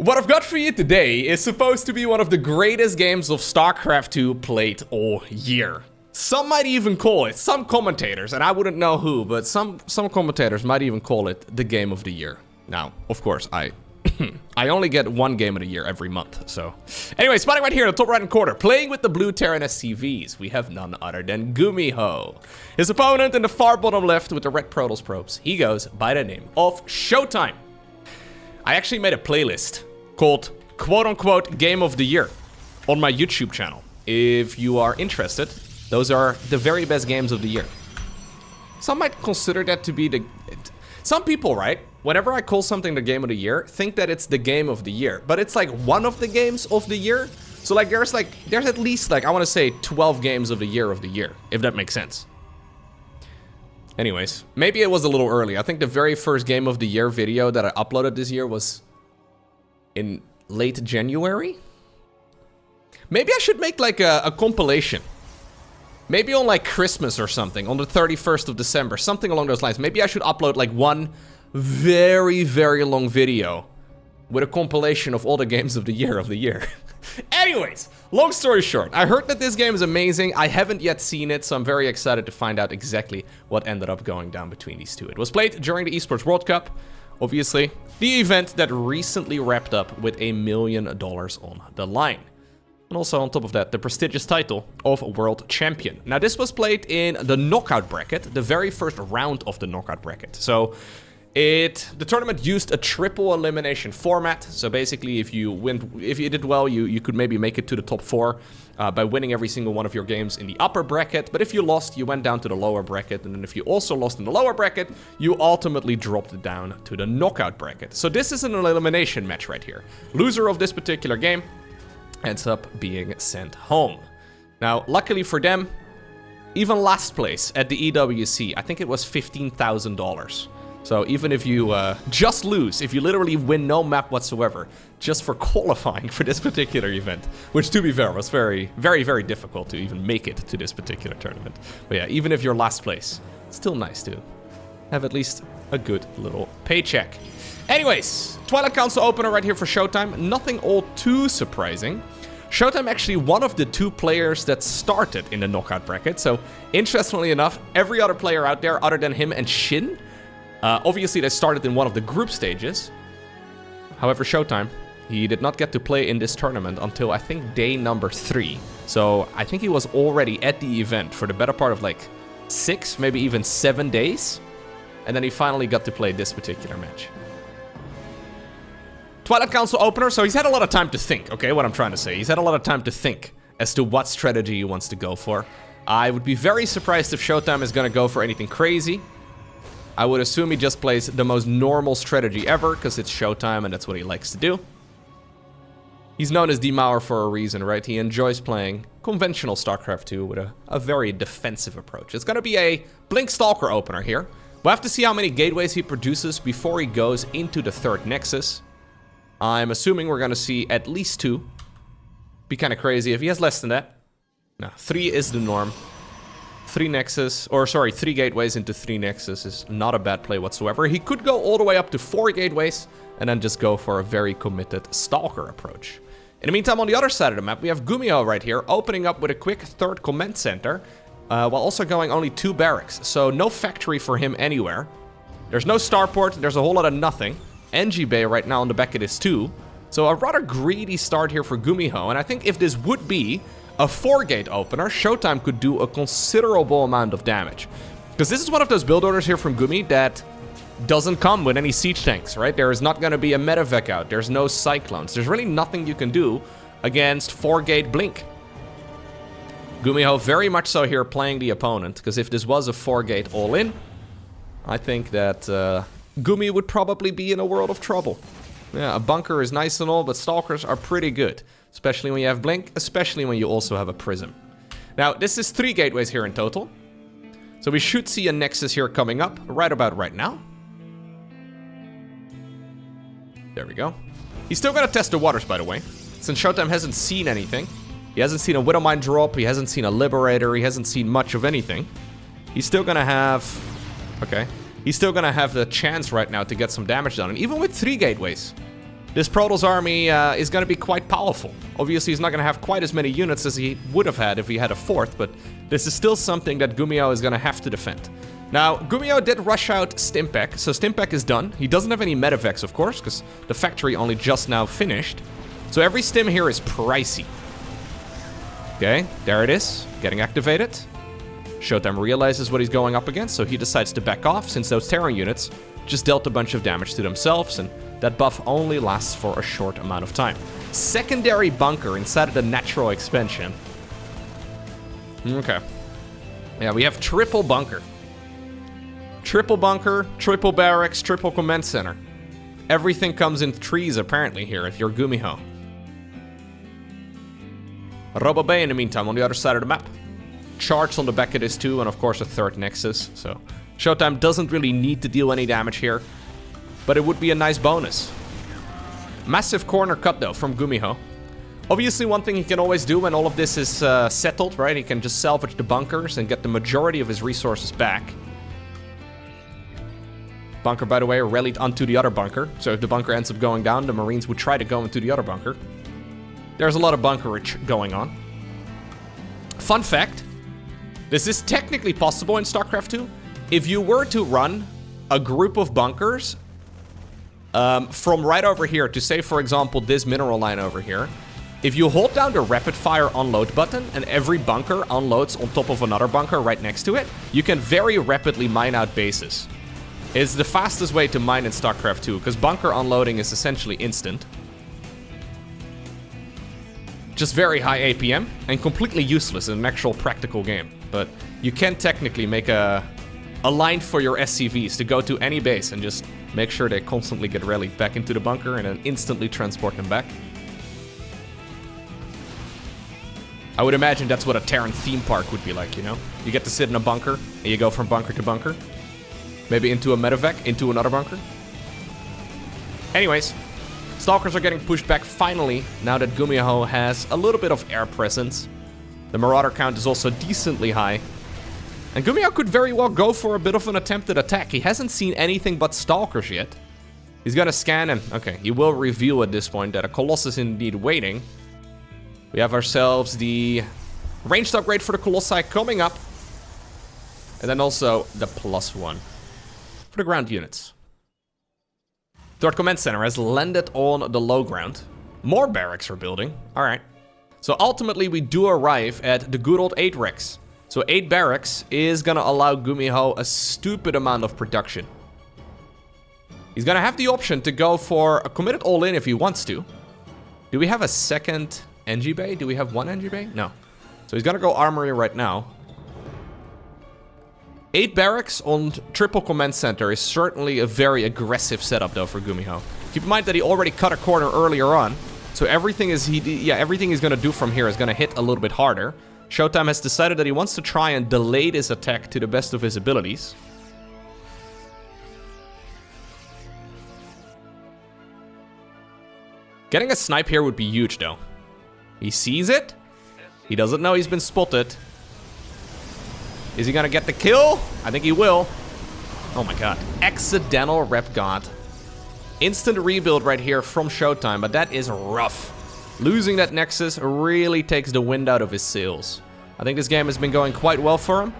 What I've got for you today is supposed to be one of the greatest games of StarCraft 2 played all year. Some might even call it, some commentators, and I wouldn't know who, but some commentators might even call it the game of the year. Now, of course, I only get one game of the year every month, so... Anyway, spotting right here in the top right-hand corner, playing with the blue Terran SCVs, we have none other than GuMiho. His opponent in the far bottom left with the red Protoss probes, he goes by the name of ShoWTimE. I actually made a playlist called quote-unquote Game of the Year on my YouTube channel. If you are interested, those are the very best games of the year. Some might consider that to be the... Some people, right? Whenever I call something the game of the year, think that it's the game of the year. But it's like one of the games of the year. So like there's at least like, I want to say 12 games of the year, if that makes sense. Anyways, maybe it was a little early. I think the very first game of the year video that I uploaded this year was in late January. Maybe I should make like a compilation. Maybe on like Christmas or something, on the 31st of December, something along those lines. Maybe I should upload like one very, very long video with a compilation of all the games of the year. Anyways, long story short, I heard that this game is amazing. I haven't yet seen it, so I'm very excited to find out exactly what ended up going down between these two. It was played during the Esports World Cup, obviously, the event that recently wrapped up with $1 million on the line. And also on top of that, the prestigious title of World Champion. Now this was played in the knockout bracket, the very first round of the knockout bracket. So the tournament used a triple elimination format. So basically if you did well, you could maybe make it to the top 4 by winning every single one of your games in the upper bracket. But if you lost, you went down to the lower bracket. And then if you also lost in the lower bracket, you ultimately dropped down to the knockout bracket. So this is an elimination match right here. Loser of this particular game ends up being sent home. Now, luckily for them, even last place at the EWC, I think it was $15,000. So even if you just lose, if you literally win no map whatsoever, just for qualifying for this particular event, which to be fair was very, very, very difficult to even make it to this particular tournament. But yeah, even if you're last place, it's still nice to have at least a good little paycheck. Anyways, Twilight Council opener right here for ShoWTimE. Nothing all too surprising. ShoWTimE actually one of the 2 players that started in the knockout bracket. So interestingly enough, every other player out there other than him and Shin, obviously they started in one of the group stages. However, ShoWTimE, he did not get to play in this tournament until I think day number 3. So I think he was already at the event for the better part of like 6, maybe even 7 days. And then he finally got to play this particular match. Twilight Council opener, so he's had a lot of time to think, okay, what I'm trying to say. He's had a lot of time to think as to what strategy he wants to go for. I would be very surprised if ShoWTimE is going to go for anything crazy. I would assume he just plays the most normal strategy ever, because it's ShoWTimE and that's what he likes to do. He's known as Demauer for a reason, right? He enjoys playing conventional StarCraft 2 with a very defensive approach. It's going to be a Blink Stalker opener here. We'll have to see how many gateways he produces before he goes into the 3rd Nexus. I'm assuming we're going to see at least 2. Be kind of crazy if he has less than that. No, 3 is the norm. 3 gateways into 3 Nexus is not a bad play whatsoever. He could go all the way up to 4 gateways and then just go for a very committed Stalker approach. In the meantime, on the other side of the map, we have GuMiho right here, opening up with a quick 3rd command center, while also going only 2 barracks. So no factory for him anywhere. There's no starport, there's a whole lot of nothing. NG Bay right now on the back it is 2. So a rather greedy start here for GuMiho. And I think if this would be a 4-gate opener, ShoWTimE could do a considerable amount of damage. Because this is one of those build orders here from Gumi that doesn't come with any siege tanks, right? There is not going to be a medevac out. There's no cyclones. There's really nothing you can do against 4-gate Blink. GuMiho very much so here playing the opponent. Because if this was a 4-gate all-in, I think that... Gumi would probably be in a world of trouble. Yeah, a bunker is nice and all, but Stalkers are pretty good. Especially when you have Blink, especially when you also have a Prism. Now, this is 3 gateways here in total. So we should see a Nexus here coming up right about right now. There we go. He's still going to test the waters, by the way. Since ShoWTimE hasn't seen anything. He hasn't seen a Widowmine drop, he hasn't seen a Liberator, he hasn't seen much of anything. He's still going to have... Okay. He's still going to have the chance right now to get some damage done. And even with 3 gateways, this Protoss army is going to be quite powerful. Obviously, he's not going to have quite as many units as he would have had if he had a fourth, but this is still something that GuMiho is going to have to defend. Now, GuMiho did rush out Stimpak, so Stimpak is done. He doesn't have any medevacs, of course, because the factory only just now finished. So every stim here is pricey. Okay, there it is, getting activated. ShoWTimE realizes what he's going up against, so he decides to back off, since those Terran units just dealt a bunch of damage to themselves, and that buff only lasts for a short amount of time. Secondary bunker inside of the natural expansion. Okay. Yeah, we have triple bunker. Triple bunker, triple barracks, triple command center. Everything comes in threes apparently here if you're GuMiho. Robo Bay in the meantime on the other side of the map. Charge on the back of this too, and of course a third nexus, so ShoWTimE doesn't really need to deal any damage here, but it would be a nice bonus. Massive corner cut though from GuMiho. Obviously one thing he can always do when all of this is settled, right? He can just salvage the bunkers and get the majority of his resources back. Bunker, by the way, rallied onto the other bunker, so if the bunker ends up going down, the Marines would try to go into the other bunker. There's a lot of bunkerage going on. Fun fact, this is technically possible in StarCraft 2. If you were to run a group of bunkers from right over here to, say, for example, this mineral line over here, if you hold down the rapid fire unload button and every bunker unloads on top of another bunker right next to it, you can very rapidly mine out bases. It's the fastest way to mine in StarCraft 2, because bunker unloading is essentially instant. Just very high APM and completely useless in an actual practical game. But you can technically make a line for your SCVs to go to any base and just make sure they constantly get rallied back into the bunker and then instantly transport them back. I would imagine that's what a Terran theme park would be like, you know? You get to sit in a bunker and you go from bunker to bunker. Maybe into a medevac, into another bunker. Anyways, Stalkers are getting pushed back finally, now that GuMiho has a little bit of air presence. The Marauder count is also decently high. And GuMiho could very well go for a bit of an attempted attack. He hasn't seen anything but Stalkers yet. He's gonna scan and, okay, he will reveal at this point that a Colossus is indeed waiting. We have ourselves the ranged upgrade for the Colossi coming up. And then also the +1 for the ground units. Third command center has landed on the low ground. More barracks are building. Alright. So ultimately we do arrive at the good old 8 Rex. So 8 barracks is gonna allow GuMiho a stupid amount of production. He's gonna have the option to go for a committed all-in if he wants to. Do we have a second NG bay? Do we have one NG bay? No. So he's gonna go armory right now. 8 barracks on triple command center is certainly a very aggressive setup though for GuMiho. Keep in mind that he already cut a corner earlier on, so everything he's gonna do from here is gonna hit a little bit harder. ShoWTimE has decided that he wants to try and delay this attack to the best of his abilities. Getting a snipe here would be huge though. He sees it. He doesn't know he's been spotted. Is he gonna get the kill? I think he will. Oh my god. Accidental rep god. Instant rebuild right here from ShoWTimE, but that is rough. Losing that Nexus really takes the wind out of his sails. I think this game has been going quite well for him.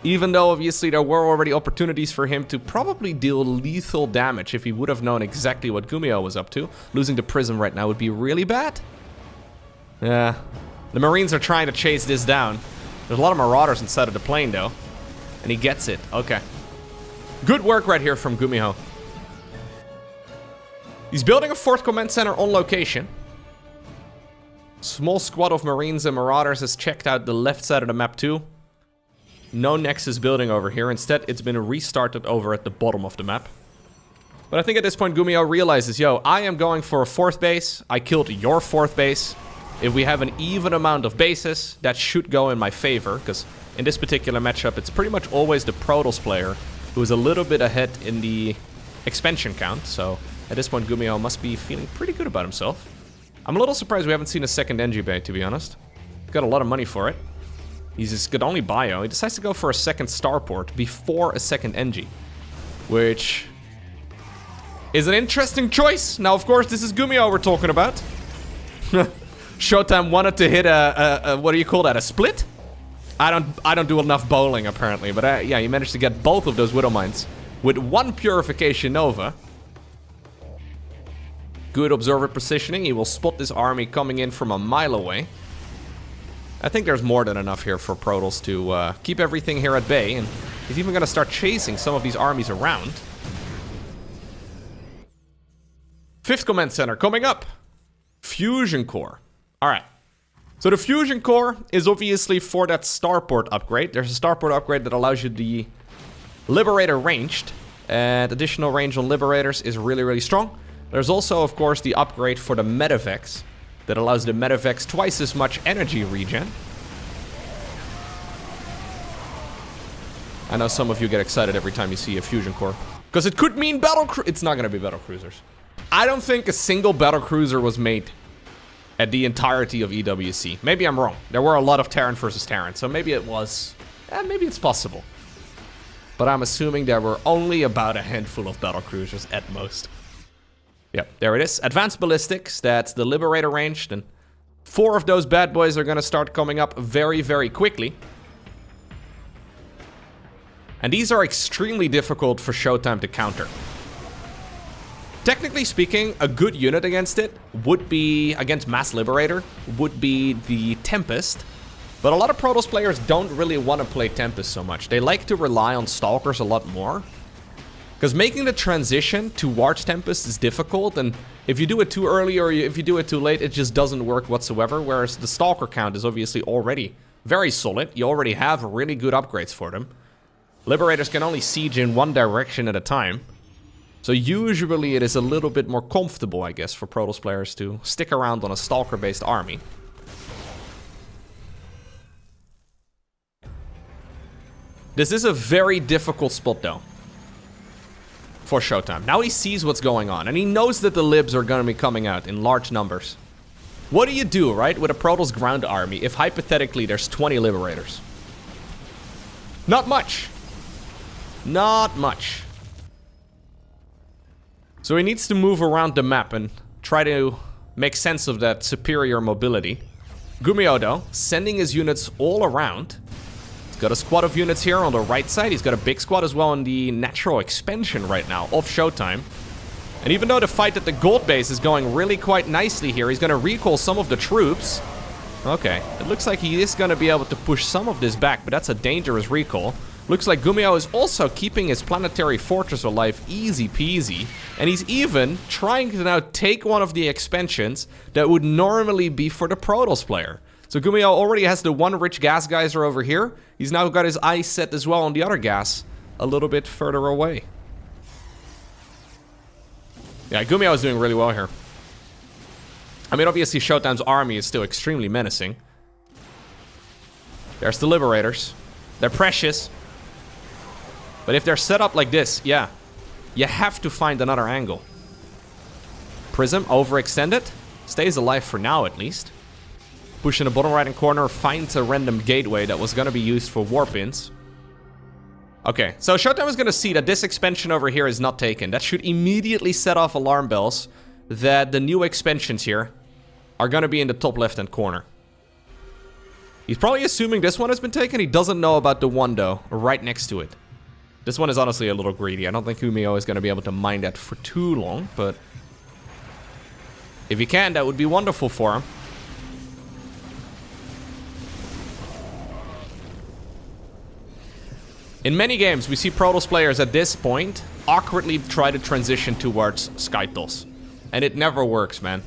Even though obviously there were already opportunities for him to probably deal lethal damage if he would have known exactly what GuMiho was up to. Losing the Prism right now would be really bad. Yeah. The Marines are trying to chase this down. There's a lot of Marauders inside of the plane though. And he gets it. Okay. Good work right here from GuMiho. He's building a 4th command center on location. Small squad of Marines and Marauders has checked out the left side of the map too. No Nexus building over here. Instead, it's been restarted over at the bottom of the map. But I think at this point, GuMiho realizes, yo, I am going for a 4th base. I killed your 4th base. If we have an even amount of bases, that should go in my favor. Because in this particular matchup, it's pretty much always the Protoss player who is a little bit ahead in the expansion count. So at this point, GuMiho must be feeling pretty good about himself. I'm a little surprised we haven't seen a second NG bay, to be honest. Got a lot of money for it. He's just got only bio. He decides to go for a second starport before a second NG. Which is an interesting choice. Now, of course, this is GuMiho we're talking about. ShoWTimE wanted to hit a what do you call that? A split? I don't do enough bowling apparently, but yeah, he managed to get both of those Widow Mines with one Purification Nova. Good observer positioning. He will spot this army coming in from a mile away. I think there's more than enough here for Protoss to keep everything here at bay, and he's even going to start chasing some of these armies around. 5th Command Center coming up. Fusion Core. Alright. So the Fusion Core is obviously for that starport upgrade. There's a starport upgrade that allows you the Liberator ranged. And additional range on Liberators is really, really strong. There's also, of course, the upgrade for the Medivacs that allows the Medivacs twice as much energy regen. I know some of you get excited every time you see a Fusion Core. Because it could mean it's not going to be battle cruisers. I don't think a single battle cruiser was made at the entirety of EWC. Maybe I'm wrong. There were a lot of Terran versus Terran, so maybe it was... maybe it's possible. But I'm assuming there were only about a handful of battle cruisers at most. Yep, there it is. Advanced Ballistics, that's the Liberator ranged, and 4 of those bad boys are going to start coming up very, very quickly. And these are extremely difficult for ShoWTimE to counter. Technically speaking, a good unit against it would be, against Mass Liberator, would be the Tempest. But a lot of Protoss players don't really want to play Tempest so much. They like to rely on Stalkers a lot more. Because making the transition towards Tempest is difficult, and if you do it too early or if you do it too late, it just doesn't work whatsoever, whereas the Stalker count is obviously already very solid. You already have really good upgrades for them. Liberators can only siege in one direction at a time, so usually it is a little bit more comfortable, I guess, for Protoss players to stick around on a Stalker-based army. This is a very difficult spot, though, for ShoWTimE. Now he sees what's going on, and he knows that the Libs are going to be coming out in large numbers. What do you do, right, with a Protoss ground army if hypothetically there's 20 Liberators? Not much. Not much. So he needs to move around the map and try to make sense of that superior mobility. GuMiho, though, sending his units all around. He's got a squad of units here on the right side. He's got a big squad as well on the natural expansion right now of ShoWTimE. And even though the fight at the gold base is going really quite nicely here, he's going to recall some of the troops. Okay, it looks like he is going to be able to push some of this back, but that's a dangerous recall. Looks like GuMiho is also keeping his planetary fortress alive easy peasy. And he's even trying to now take one of the expansions that would normally be for the Protoss player. So GuMiho already has the one rich gas geyser over here. He's now got his eyes set as well on the other gas a little bit further away. Yeah, GuMiho is doing really well here. I mean, obviously ShoWTimE's army is still extremely menacing. There's the Liberators. They're precious. But if they're set up like this, yeah, you have to find another angle. Prism overextended. Stays alive for now, at least. Push in the bottom right-hand corner, finds a random gateway that was going to be used for warp-ins. Okay, so ShoWTimE is going to see that this expansion over here is not taken. That should immediately set off alarm bells that the new expansions here are going to be in the top left-hand corner. He's probably assuming this one has been taken. He doesn't know about the one, though, right next to it. This one is honestly a little greedy. I don't think GuMiho is going to be able to mine that for too long, but if he can, that would be wonderful for him. In many games, we see Protoss players at this point awkwardly try to transition towards Skytoss. And it never works, man.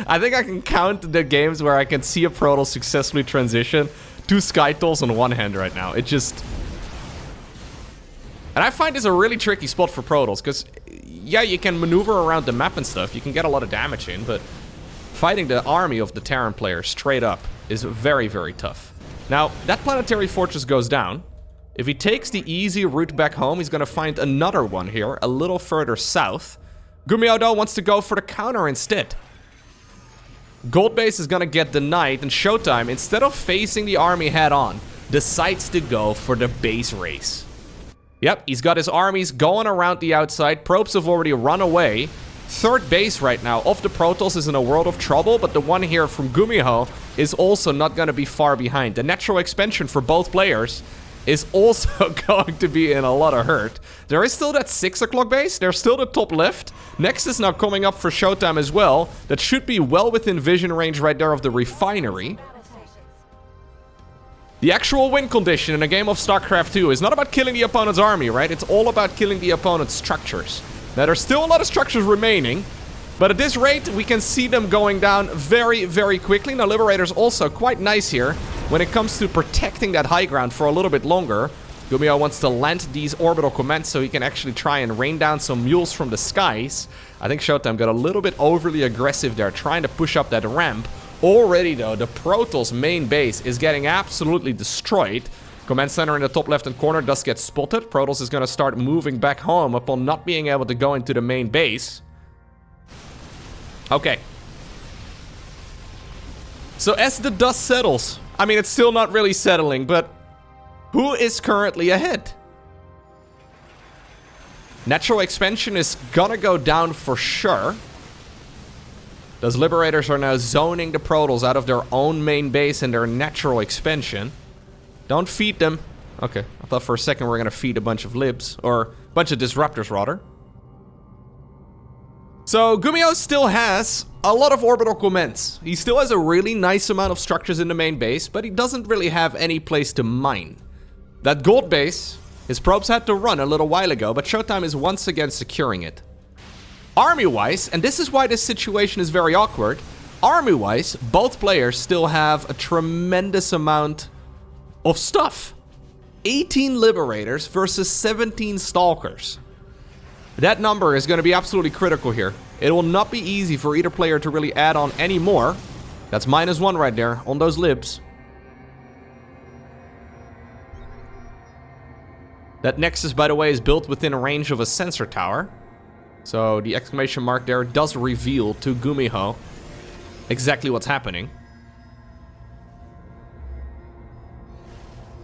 I think I can count the games where I can see a Protoss successfully transition to Skytoss on one hand right now. It just... And I find this a really tricky spot for Protoss, because, yeah, you can maneuver around the map and stuff, you can get a lot of damage in, but fighting the army of the Terran players straight up is very, very tough. Now, that planetary fortress goes down. If he takes the easy route back home, he's going to find another one here, a little further south. GuMiho, though, wants to go for the counter instead. Gold base is going to get denied, and ShoWTimE, instead of facing the army head-on, decides to go for the base race. Yep, he's got his armies going around the outside. Probes have already run away. Third base right now of the Protoss is in a world of trouble, but the one here from GuMiho is also not going to be far behind. The natural expansion for both players is also going to be in a lot of hurt. There is still that 6 o'clock base. There's still the top left. Next is now coming up for ShoWTimE as well. That should be well within vision range right there of the refinery. The actual win condition in a game of StarCraft 2 is not about killing the opponent's army, right? It's all about killing the opponent's structures. Now, there's still a lot of structures remaining, but at this rate, we can see them going down very, very quickly. Now, Liberator's also quite nice here when it comes to protecting that high ground for a little bit longer. GuMiho wants to land these orbital commands so he can actually try and rain down some mules from the skies. I think ShoWTimE got a little bit overly aggressive there, trying to push up that ramp. Already, though, the Protoss main base is getting absolutely destroyed. Command center in the top left-hand corner does get spotted. Protoss is going to start moving back home upon not being able to go into the main base. Okay. So as the dust settles, I mean, it's still not really settling, but who is currently ahead? Natural expansion is gonna go down for sure. Those Liberators are now zoning the Protoss out of their own main base and their natural expansion. Don't feed them. Okay, I thought for a second we were gonna feed a bunch of libs, or a bunch of disruptors rather. So GuMiho still has a lot of orbital commands. He still has a really nice amount of structures in the main base, but he doesn't really have any place to mine. That gold base, his probes had to run a little while ago, but ShoWTimE is once again securing it. Army-wise, and this is why this situation is very awkward, army-wise, both players still have a tremendous amount of stuff. 18 Liberators versus 17 Stalkers. That number is going to be absolutely critical here. It will not be easy for either player to really add on any more. That's -1 right there on those libs. That Nexus, by the way, is built within a range of a sensor tower. So the exclamation mark there does reveal to GuMiho exactly what's happening.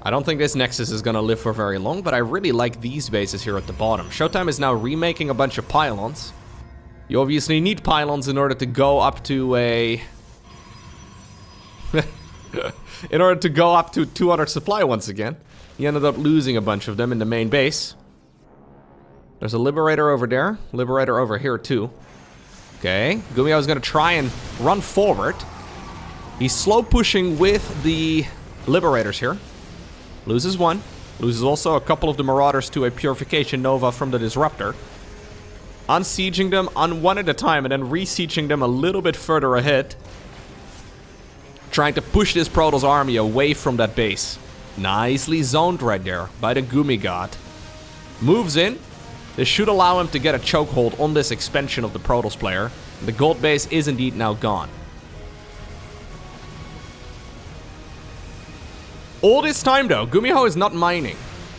I don't think this Nexus is going to live for very long, but I really like these bases here at the bottom. ShoWTimE is now remaking a bunch of pylons. You obviously need pylons in order to go up to a... in order to go up to 200 supply once again. He ended up losing a bunch of them in the main base. There's a Liberator over there. Liberator over here too. Okay, GuMiho is going to try and run forward. He's slow pushing with the Liberators here. Loses one. Loses also a couple of the Marauders to a Purification Nova from the Disruptor. Unsieging them on one at a time and then re-sieging them a little bit further ahead. Trying to push this Protoss army away from that base. Nicely zoned right there by the Gumi God. Moves in. This should allow him to get a chokehold on this expansion of the Protoss player. The gold base is indeed now gone. All this time though, GuMiho is not mining.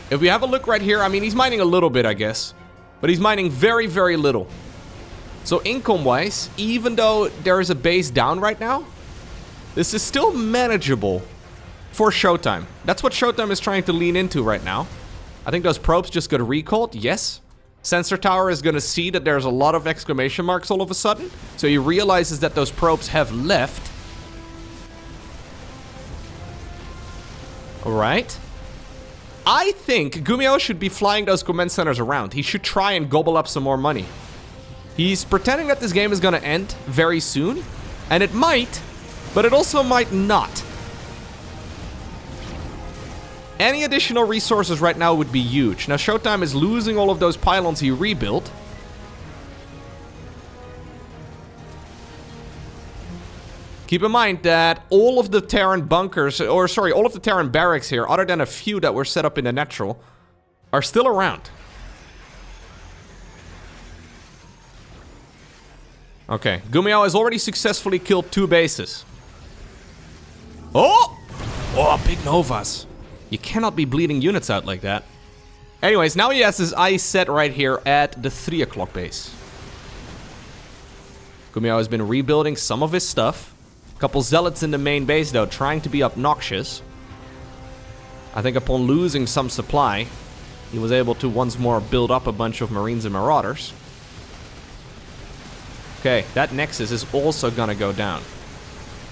If we have a look right here, I mean, he's mining a little bit, I guess. But he's mining very, very little. So income-wise, even though there is a base down right now, this is still manageable for ShoWTimE. That's what ShoWTimE is trying to lean into right now. I think those probes just got recalled, yes. Sensor Tower is going to see that there's a lot of exclamation marks all of a sudden. So he realizes that those probes have left. Alright. I think GuMiho should be flying those command centers around. He should try and gobble up some more money. He's pretending that this game is going to end very soon. And it might, but it also might not. Any additional resources right now would be huge. Now ShoWTimE is losing all of those pylons he rebuilt. Keep in mind that all of the Terran bunkers, or sorry, all of the Terran barracks here, other than a few that were set up in the natural, are still around. Okay, GuMiho has already successfully killed 2 bases. Oh! Oh, big Novas. You cannot be bleeding units out like that. Anyways, now he has his eyes set right here at the 3 o'clock base. GuMiho has been rebuilding some of his stuff. A couple zealots in the main base, though, trying to be obnoxious. I think upon losing some supply, he was able to once more build up a bunch of Marines and Marauders. Okay, that Nexus is also gonna go down.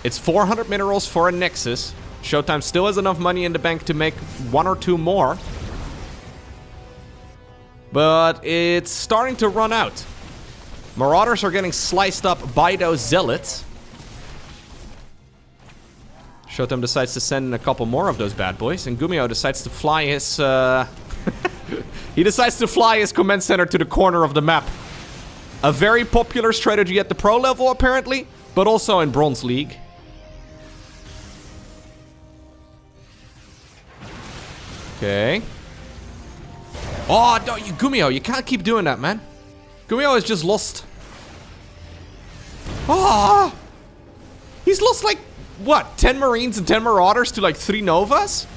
It's 400 minerals for a Nexus. ShoWTimE still has enough money in the bank to make 1 or 2 more. But it's starting to run out. Marauders are getting sliced up by those Zealots. ShoWTimE decides to send in a couple more of those bad boys, and GuMiho decides to fly his, he decides to fly his command center to the corner of the map. A very popular strategy at the pro level, apparently, but also in Bronze League. Okay. Oh, no, GuMiho, you can't keep doing that, man. GuMiho has just lost. Oh! He's lost, like, what, 10 Marines and 10 Marauders to, like, 3 Novas?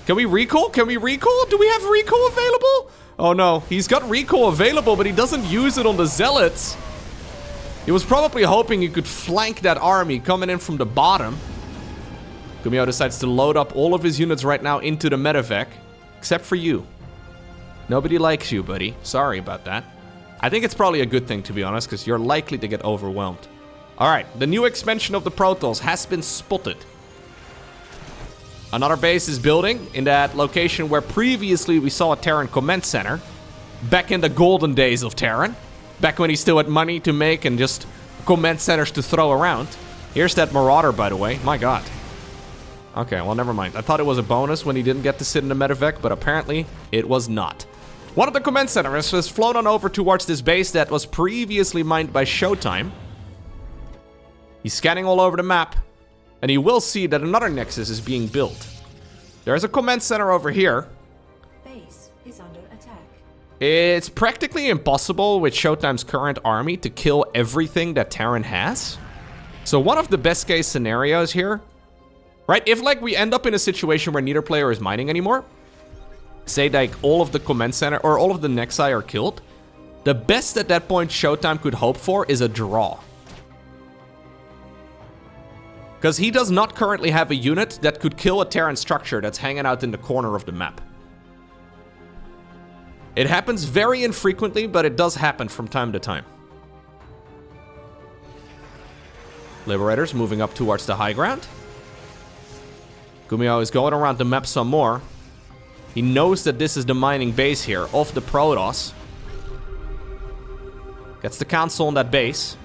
Can we recall? Can we recall? Do we have recall available? Oh, no. He's got recall available, but he doesn't use it on the Zealots. He was probably hoping he could flank that army coming in from the bottom. GuMiho decides to load up all of his units right now into the medevac. Except for you. Nobody likes you, buddy. Sorry about that. I think it's probably a good thing, to be honest, because you're likely to get overwhelmed. Alright, the new expansion of the Protoss has been spotted. Another base is building in that location where previously we saw a Terran command center. Back in the golden days of Terran. Back when he still had money to make and just command centers to throw around. Here's that Marauder, by the way. My god. Okay, well, never mind. I thought it was a bonus when he didn't get to sit in the medevac, but apparently it was not. One of the command centers has flown on over towards this base that was previously mined by ShoWTimE. He's scanning all over the map, and he will see that another Nexus is being built. There's a command center over here. Base is under attack. It's practically impossible with ShoWTimE's current army to kill everything that Terran has. So one of the best case scenarios here, right, if like we end up in a situation where neither player is mining anymore, say like all of the command center or all of the Nexi are killed, the best at that point ShoWTimE could hope for is a draw. Because he does not currently have a unit that could kill a Terran structure that's hanging out in the corner of the map. It happens very infrequently, but it does happen from time to time. Liberators moving up towards the high ground. GuMiho is going around the map some more. He knows that this is the mining base here of the Protoss. Gets the council on that base.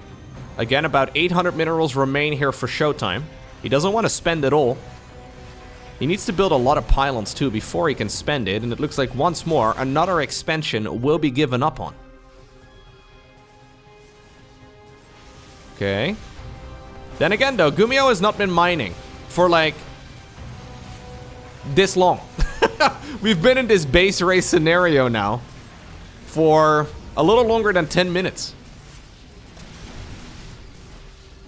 Again, about 800 minerals remain here for ShoWTimE. He doesn't want to spend it all. He needs to build a lot of pylons too before he can spend it, and it looks like once more another expansion will be given up on. Okay. Then again though, GuMiho has not been mining for like this long. We've been in this base race scenario now for a little longer than 10 minutes.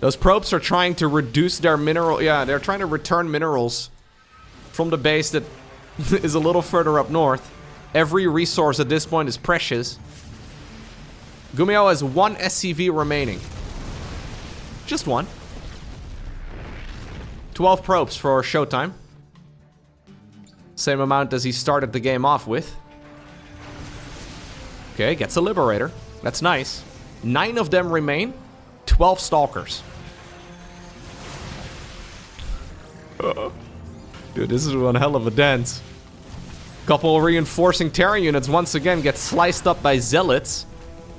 Those probes are trying to reduce their mineral... Yeah, they're trying to return minerals from the base that is a little further up north. Every resource at this point is precious. GuMiho has 1 SCV remaining. Just 1. 12 probes for ShoWTimE. Same amount as he started the game off with. Okay, gets a Liberator. That's nice. 9 of them remain. 12 Stalkers. Dude, this is one hell of a dance. Couple reinforcing Terran units once again get sliced up by Zealots.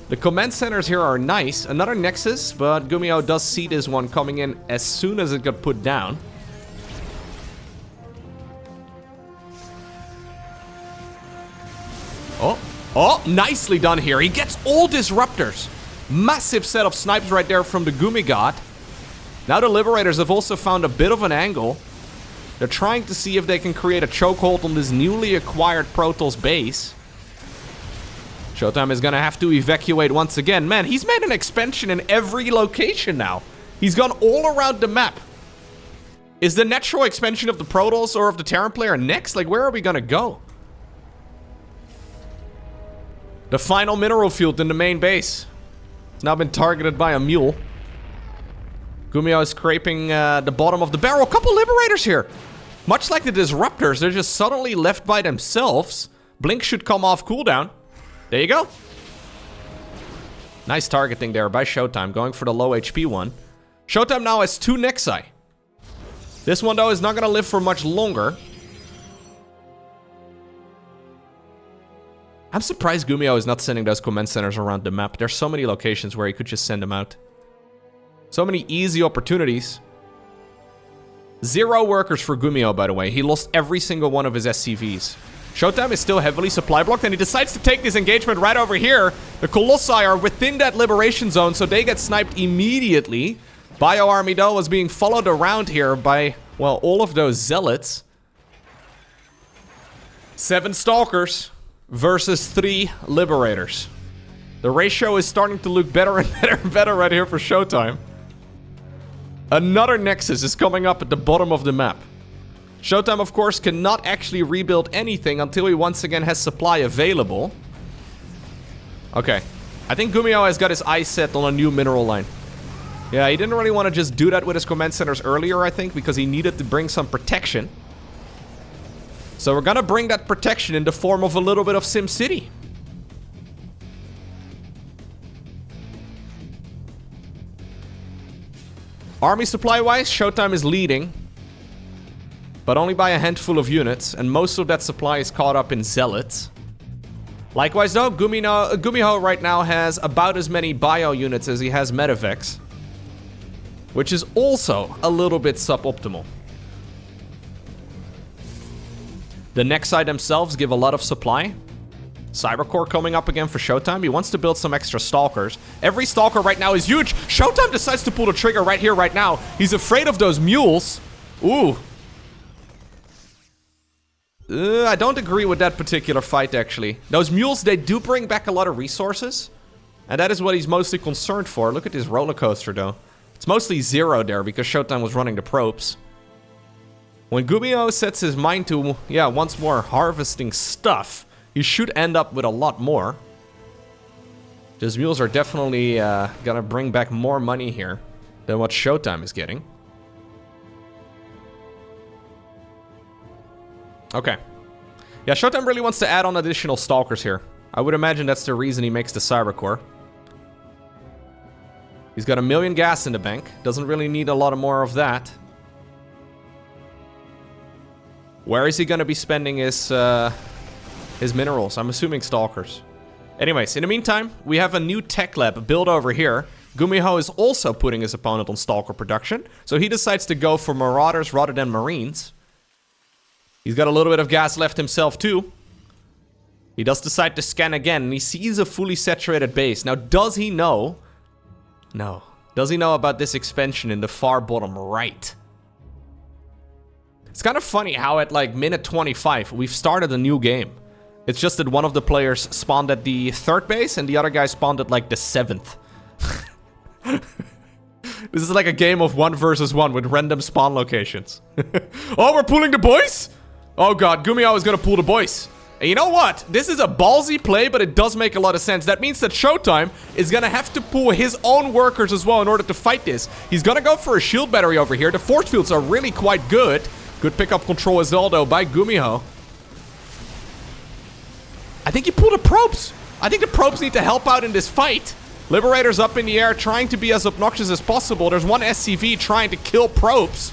The command centers here are nice. Another Nexus, but GuMiho does see this one coming in as soon as it got put down. Oh, nicely done here. He gets all Disruptors. Massive set of snipes right there from the GuMiGod. Now the Liberators have also found a bit of an angle. They're trying to see if they can create a chokehold on this newly acquired Protoss base. ShoWTimE is gonna have to evacuate once again. Man, he's made an expansion in every location now. He's gone all around the map. Is the natural expansion of the Protoss or of the Terran player next? Like, where are we gonna go? The final mineral field in the main base. It's now been targeted by a mule. GuMiho is scraping the bottom of the barrel. A couple Liberators here. Much like the Disruptors, they're just suddenly left by themselves. Blink should come off cooldown. There you go. Nice targeting there by ShoWTimE, going for the low HP one. ShoWTimE now has 2 Nexi. This one, though, is not going to live for much longer. I'm surprised GuMiho is not sending those command centers around the map. There's so many locations where he could just send them out. So many easy opportunities. 0 workers for GuMiho, by the way. He lost every single one of his SCVs. ShoWTimE is still heavily supply blocked, and he decides to take this engagement right over here. The Colossi are within that liberation zone, so they get sniped immediately. Bio Army, though, was being followed around here by, well, all of those zealots. 7 Stalkers versus 3 Liberators. The ratio is starting to look better and better and better right here for ShoWTimE. Another Nexus is coming up at the bottom of the map. ShoWTimE, of course, cannot actually rebuild anything until he once again has supply available. Okay. I think GuMiho has got his eyes set on a new mineral line. Yeah, he didn't really want to just do that with his command centers earlier, I think, because he needed to bring some protection. So we're gonna bring that protection in the form of a little bit of SimCity. Army supply-wise, ShoWTimE is leading. But only by a handful of units, and most of that supply is caught up in Zealots. Likewise though, GuMiho right now has about as many bio units as he has medevacs. Which is also a little bit suboptimal. The Nexi themselves give a lot of supply. Cybercore coming up again for ShoWTimE. He wants to build some extra Stalkers. Every Stalker right now is huge. ShoWTimE decides to pull the trigger right here, right now. He's afraid of those mules. Ooh. I don't agree with that particular fight, actually. Those mules, they do bring back a lot of resources. And that is what he's mostly concerned for. Look at this roller coaster, though. It's mostly 0 there because ShoWTimE was running the probes. When GuMiho sets his mind to, yeah, once more harvesting stuff, he should end up with a lot more. Those mules are definitely gonna bring back more money here than what ShoWTimE is getting. Okay. Yeah, ShoWTimE really wants to add on additional Stalkers here. I would imagine that's the reason he makes the Cybercore. He's got 1 million gas in the bank. Doesn't really need a lot of more of that. Where is he going to be spending his minerals? I'm assuming Stalkers. Anyways, in the meantime, we have a new tech lab built over here. GuMiho is also putting his opponent on Stalker production. So he decides to go for Marauders rather than Marines. He's got a little bit of gas left himself too. He does decide to scan again, and he sees a fully saturated base. Now, does he know? No. Does he know about this expansion in the far bottom right? It's kind of funny how at like minute 25, we've started a new game. It's just that one of the players spawned at the 3rd base, and the other guy spawned at like the 7th. This is like a game of 1 versus 1 with random spawn locations. Oh, we're pulling the boys? Oh god, GuMiho is gonna pull the boys. And you know what? This is a ballsy play, but it does make a lot of sense. That means that ShoWTimE is gonna have to pull his own workers as well in order to fight this. He's gonna go for a shield battery over here. The force fields are really quite good. Good pickup control as well, though, by GuMiho. I think he pulled the probes. I think the probes need to help out in this fight. Liberator's up in the air, trying to be as obnoxious as possible. There's one SCV trying to kill probes.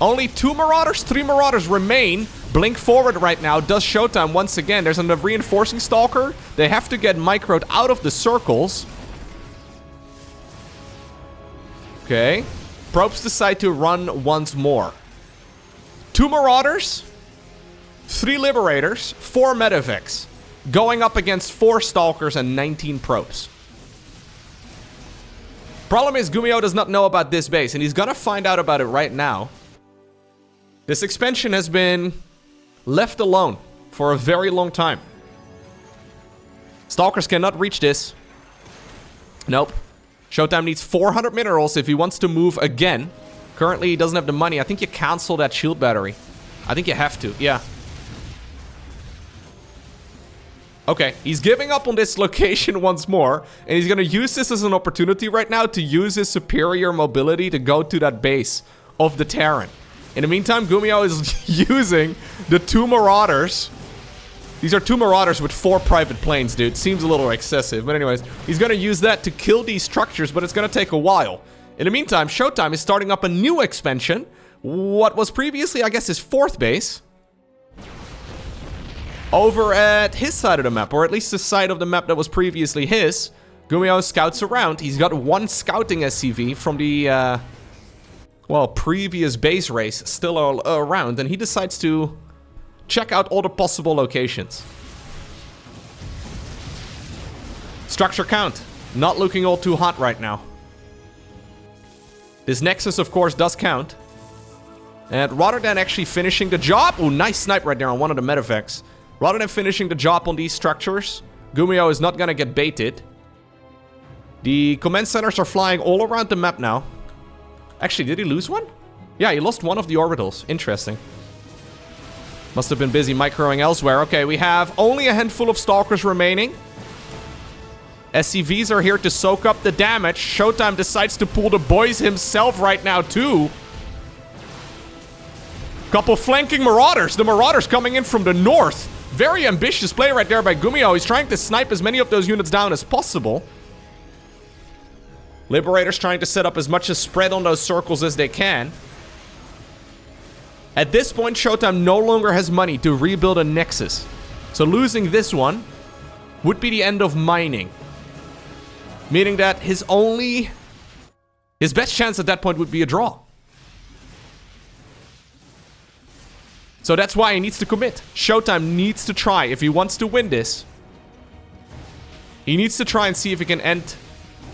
Only 2 Marauders, 3 Marauders remain. Blink forward right now. Does ShoWTimE once again. There's a reinforcing Stalker. They have to get microed out of the circles. Okay. Probes decide to run once more. 2 Marauders, 3 Liberators, 4 Medevacs. Going up against 4 Stalkers and 19 probes. Problem is, GuMiho does not know about this base, and he's gonna find out about it right now. This expansion has been left alone for a very long time. Stalkers cannot reach this. Nope. ShoWTimE needs 400 minerals if he wants to move again. Currently, he doesn't have the money. I think you cancel that shield battery. I think you have to, yeah. Okay, he's giving up on this location once more, and he's gonna use this as an opportunity right now to use his superior mobility to go to that base of the Terran. In the meantime, GuMiho is using the 2 Marauders These are 2 Marauders with 4 private planes, dude. Seems a little excessive. But anyways, he's going to use that to kill these structures, but it's going to take a while. In the meantime, ShoWTimE is starting up a new expansion. What was previously, I guess, his 4th base. Over at his side of the map, or at least the side of the map that was previously his. GuMiho scouts around. He's got 1 scouting SCV from the, well, previous base race still around. And he decides to check out all the possible locations. Structure count. Not looking all too hot right now. This Nexus, of course, does count. And rather than actually finishing the job... Oh, nice snipe right there on one of the medevacts. Rather than finishing the job on these structures, GuMiho is not going to get baited. The command centers are flying all around the map now. Actually, did he lose one? Yeah, he lost one of the orbitals. Interesting. Must have been busy microing elsewhere. Okay, we have only a handful of Stalkers remaining. SCVs are here to soak up the damage. ShoWTimE decides to pull the boys himself right now, too. Couple flanking Marauders. The Marauders coming in from the north. Very ambitious play right there by GuMiho. He's trying to snipe as many of those units down as possible. Liberator's trying to set up as much as spread on those circles as they can. At this point, ShoWTimE no longer has money to rebuild a Nexus. So losing this one would be the end of mining. Meaning that his best chance at that point would be a draw. So that's why he needs to commit. ShoWTimE needs to try if he wants to win this. He needs to try and see if he can end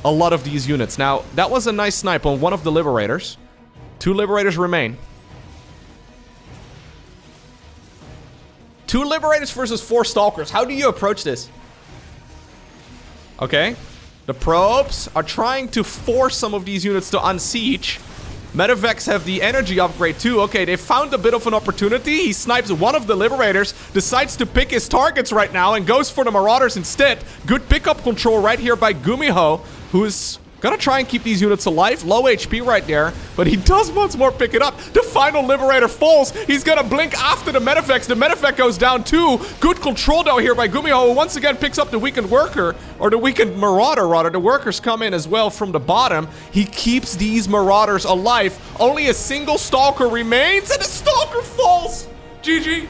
a lot of these units. Now, that was a nice snipe on one of the Liberators. 2 Liberators remain. 2 Liberators versus 4 Stalkers. How do you approach this? Okay. The probes are trying to force some of these units to unsiege. Medevacs have the energy upgrade too. Okay, they found a bit of an opportunity. He snipes one of the Liberators, decides to pick his targets right now, and goes for the Marauders instead. Good pickup control right here by GuMiho, who's gonna try and keep these units alive. Low HP right there, but he does once more pick it up. The final Liberator falls. He's gonna blink after the Medevacs. The Medevac goes down too. Good control though here by GuMiho, who once again picks up the weakened worker, or the weakened Marauder rather. The workers come in as well from the bottom. He keeps these Marauders alive. Only a single Stalker remains, and the Stalker falls. GG.